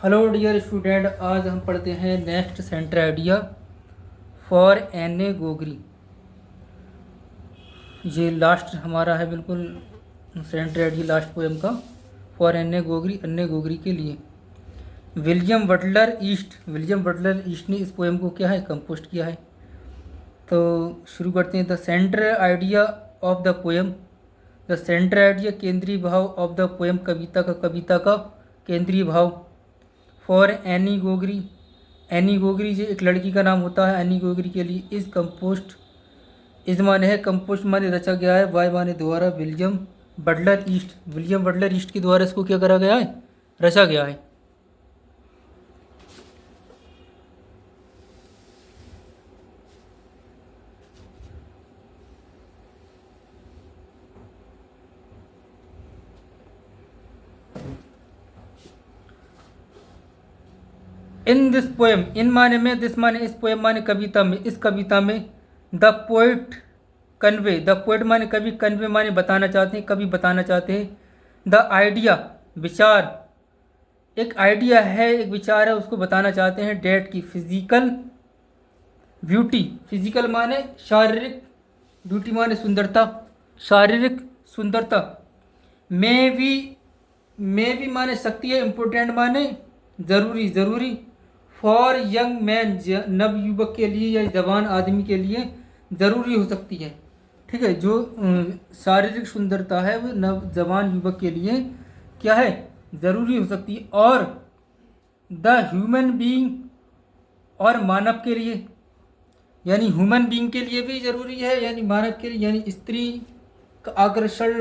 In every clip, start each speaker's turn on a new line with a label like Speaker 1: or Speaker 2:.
Speaker 1: Hello dear student, आज हम पढ़ते हैं next center idea for Anne a Gregory. ये लास्ट हमारा है बिल्कुल सेंटर आइडिया लास्ट पोएम का, फॉर एन ए गोगरी के लिए। विलियम बटलर ईस्ट ने इस पोएम को क्या है कंपोस्ट किया है। तो शुरू करते हैं। The centre idea of the poem, the centre idea केंद्रीय भाव ऑफ द पोएम, कविता का केंद्रीय भाव। फॉर एनी गोगरी जो एक लड़की का नाम होता है। एनी गोगरी के लिए इज कंपोस्ट, इज माने है कंपोस्ट माने रचा गया है, वाई माने द्वारा, विलियम बटलर ईस्ट के द्वारा इसको क्या करा गया है, रचा गया है। इन दिस पोएम, इन माने में, दिस माने इस, पोएम माने कविता में, इस कविता में। The poet convey, the poet माने कवि, कन्वे माने बताना चाहते हैं, कवि बताना चाहते हैं। द आइडिया विचार, एक आइडिया है, एक विचार है, उसको बताना चाहते हैं। डेट की फिजिकल ब्यूटी, फिजिकल माने शारीरिक, ब्यूटी माने सुंदरता, शारीरिक सुंदरता। मे भी माने शक्ति है, इम्पोर्टेंट माने जरूरी। फॉर यंग मैन, नव युवक के लिए या जवान आदमी के लिए ज़रूरी हो सकती है। ठीक है, जो शारीरिक सुंदरता है वो नव जवान युवक के लिए क्या है, ज़रूरी हो सकती है। और द ह्यूमन बीइंग, और मानव के लिए, यानी ह्यूमन बीइंग के लिए भी ज़रूरी है, यानी मानव के लिए, यानी स्त्री का आकर्षण,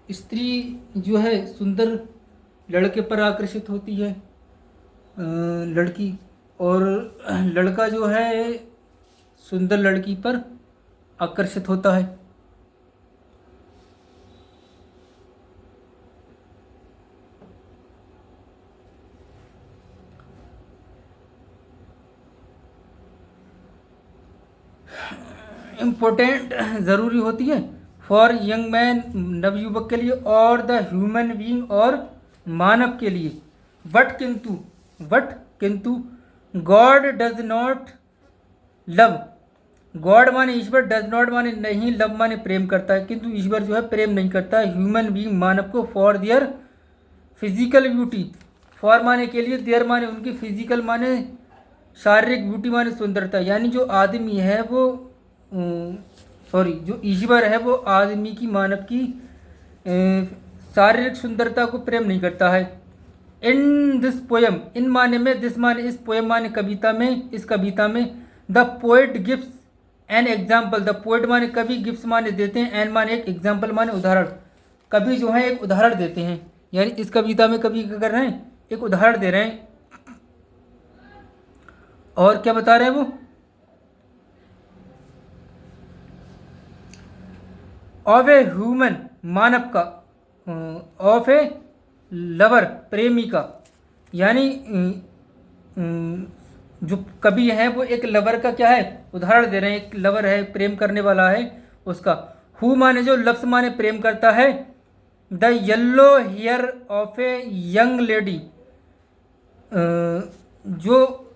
Speaker 1: स्त्री जो है सुंदर लड़के पर आकर्षित होती है, लड़की, और लड़का जो है सुंदर लड़की पर आकर्षित होता है। इम्पोर्टेंट ज़रूरी होती है फॉर यंग मैन, नवयुवक के लिए, और द ह्यूमन बीइंग, और मानव के लिए। वट किंतु God does not love, God माने ईश्वर, डज नॉट माने नहीं, लव माने प्रेम करता है, किंतु ईश्वर जो है प्रेम नहीं करता है ह्यूमन बीइंग मानव को, for their physical beauty, for माने के लिए, देयर माने उनकी, फिजिकल माने शारीरिक, ब्यूटी माने सुंदरता। यानी जो आदमी है वो जो ईश्वर है वो आदमी की, मानव की शारीरिक सुंदरता को प्रेम नहीं करता है। इन दिस पोएम, इन माने में, दिस माने इस, पोएम माने कविता में, इस कविता में। The poet gives an example, the poet माने कवि, गिव्स माने देते हैं, एन माने एक, एग्जाम्पल माने उदाहरण। कवि जो है एक उदाहरण देते हैं, यानी इस कविता में कवि क्या कर रहे हैं, एक उदाहरण दे रहे हैं। और क्या बता रहे हैं वो, ऑफ ए ह्यूमन मानव का, ऑफ ए लवर प्रेमी का, यानी जो कवि है वो एक लवर का क्या है, उदाहरण दे रहे हैं। एक लवर है, प्रेम करने वाला है उसका। हु माने जो, लफ्स माने प्रेम करता है। The yellow hair of a young lady, जो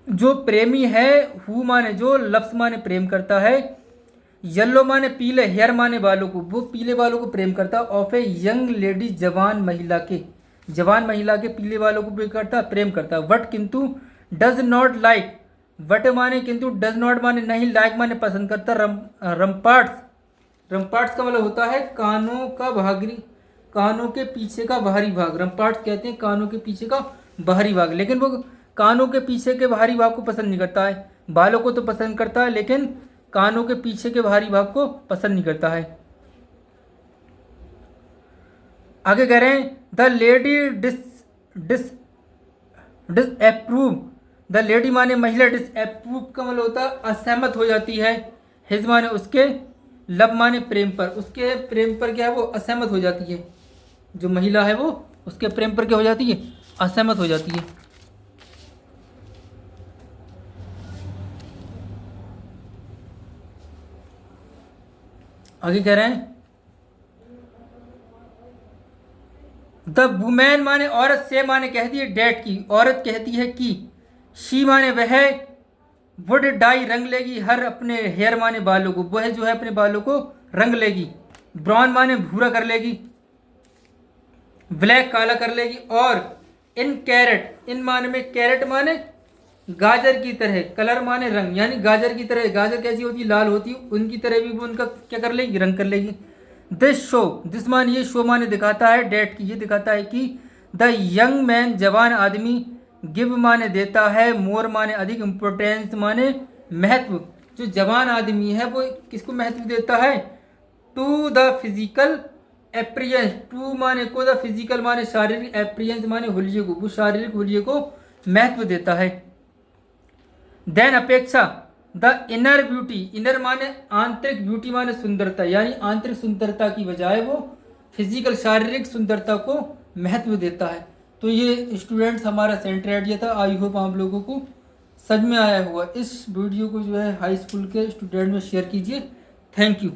Speaker 1: जो प्रेमी है, हु माने जो, लफ्स माने प्रेम करता है, येलो माने पीले, हेयर माने बालों को, वो पीले बालों को प्रेम करता है। ऑफ ए यंग लेडी, जवान महिला के पीले बालों को प्रेम करता है। वट किंतु डज नॉट लाइक, वट माने किंतु, डज नॉट माने नहीं, लाइक माने पसंद करता। रमपार्ट्स का मतलब होता है कानों के पीछे का बाहरी भाग, रमपार्ट्स कहते हैं कानों के पीछे का बाहरी भाग। लेकिन वो कानों के पीछे के बाहरी भाग को पसंद नहीं करता है, बालों को तो पसंद करता है लेकिन कानों के पीछे के बाहरी भाग को पसंद नहीं करता है। आगे कह रहे हैं the lady disapprove, the lady माने महिला, डिसअप्रूव का मतलब होता है असहमत हो जाती है। हिज माने उसके, लव माने प्रेम पर, उसके प्रेम पर क्या है वो असहमत हो जाती है। जो महिला है वो उसके प्रेम पर क्या हो जाती है, असहमत हो जाती है। आगे कह रहे हैं द वुमेन माने औरत, से माने कहती है डेट की, औरत कहती है कि, शी माने वह, वुड डाई रंग लेगी, हर अपने हेयर माने बालों को, वह जो है अपने बालों को रंग लेगी, ब्राउन माने भूरा कर लेगी, ब्लैक काला कर लेगी, और इन कैरेट, इन माने में कैरेट माने गाजर की तरह, कलर माने रंग, यानी गाजर की तरह, गाजर कैसी होती है, लाल होती है, उनकी तरह भी वो उनका क्या कर लेगी, रंग कर लेगी। दिस शो, दिस माने ये, शो माने दिखाता है, डेट की ये दिखाता है कि, द यंग मैन जवान आदमी, गिव माने देता है, मोर माने अधिक, इम्पोर्टेंस माने महत्व, जो जवान आदमी है वो किसको महत्व देता है, to the physical appearance, to माने को, द फिजिकल माने शारीरिक, एप्रियंस माने हुलिये को, वो शारीरिक हुलिये को महत्व देता है। देन अपेक्षा, द इनर ब्यूटी, इनर माने आंतरिक, ब्यूटी माने सुंदरता, यानी आंतरिक सुंदरता की बजाय वो फिजिकल शारीरिक सुंदरता को महत्व देता है। तो ये स्टूडेंट्स हमारा सेंटर आइडिया था। आई होप आप लोगों को समझ में आया होगा। इस वीडियो को जो है हाई स्कूल के स्टूडेंट में शेयर कीजिए। Thank you.